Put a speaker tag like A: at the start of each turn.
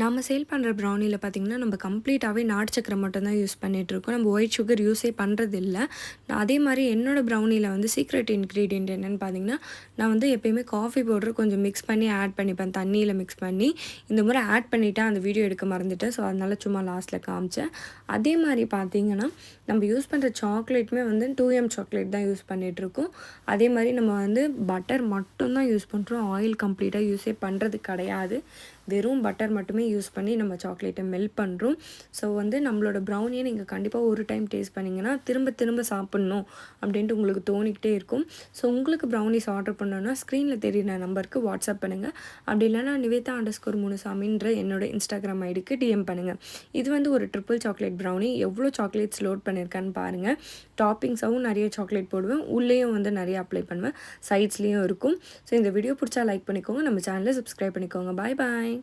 A: நம்ம சேல் பண்ணுற ப்ரௌனியில் பார்த்திங்கன்னா, நம்ம கம்ப்ளீட்டாகவே நாட்டு சக்கரை மட்டும் தான் யூஸ் பண்ணிகிட்ருக்கோம். நம்ம ஒயிட் சுகர் யூஸே பண்ணுறதில்ல. அதே மாதிரி என்னோடய ப்ரௌனியில் வந்து சீக்ரெட் இன்க்ரீடியன்ட் என்னென்னு பார்த்திங்கன்னா, நான் வந்து எப்பயுமே காஃபி பவுடர் கொஞ்சம் மிக்ஸ் பண்ணி ஆட் பண்ணிப்பேன். தண்ணியில் மிக்ஸ் பண்ணி. இந்த முறை ஆட் பண்ணிவிட்டேன், அந்த வீடியோ எடுக்க மறந்துட்டேன். ஸோ அதனால சும்மா லாஸ்ட்டில் காமிச்சேன். அதே மாதிரி பார்த்திங்கன்னா, நம்ம யூஸ் பண்ணுற சாக்லேட்டுமே வந்து 2M சாக்லேட் தான் யூஸ் பண்ணிகிட்ருக்கோம். அதே மாதிரி நம்ம வந்து பட்டர் மட்டும் தான் யூஸ் பண்ணுறோம். ஆயில் கம்ப்ளீட்டாக யூஸே பண்ணுறது கிடையாது. வெறும் பட்டர் மட்டுமே யூஸ் பண்ணி நம்ம சாக்லேட்டை மெல்ட் பண்ணுறோம். ஸோ வந்து நம்மளோட ப்ரௌனியை நீங்கள் கண்டிப்பாக ஒரு டைம் டேஸ்ட் பண்ணிங்கன்னா திரும்ப திரும்ப சாப்பிட்ணும் அப்படின்ட்டு உங்களுக்கு தோணிக்கிட்டே இருக்கும். ஸோ உங்களுக்கு ப்ரௌனிஸ் ஆர்டர் பண்ணணுன்னா ஸ்க்ரீனில் தெரியுற நம்பருக்கு வாட்ஸ்அப் பண்ணுங்கள். அப்படி இல்லைனா nivetha_munusaமின்ற என்னோட இன்ஸ்டாகிராம் ஐடிக்கு டிஎம் பண்ணுங்கள். இது வந்து ஒரு ட்ரிபிள் சாக்லேட் ப்ரௌனி. எவ்வளோ சாக்லேட்ஸ் லோட் பண்ணியிருக்கேன்னு பாருங்கள். டாப்பிங்ஸாகவும் நிறைய சாக்லேட் போடுவேன். உள்ளேயும் வந்து நிறைய அப்ளை பண்ணுவேன். சைட்ஸ்லேயும் இருக்கும். ஸோ இந்த வீடியோ பிடிச்சா லைக் பண்ணிக்கோங்க. நம்ம சேனலை சப்ஸ்கிரைப் பண்ணிக்கோங்க. பாய் பாய்.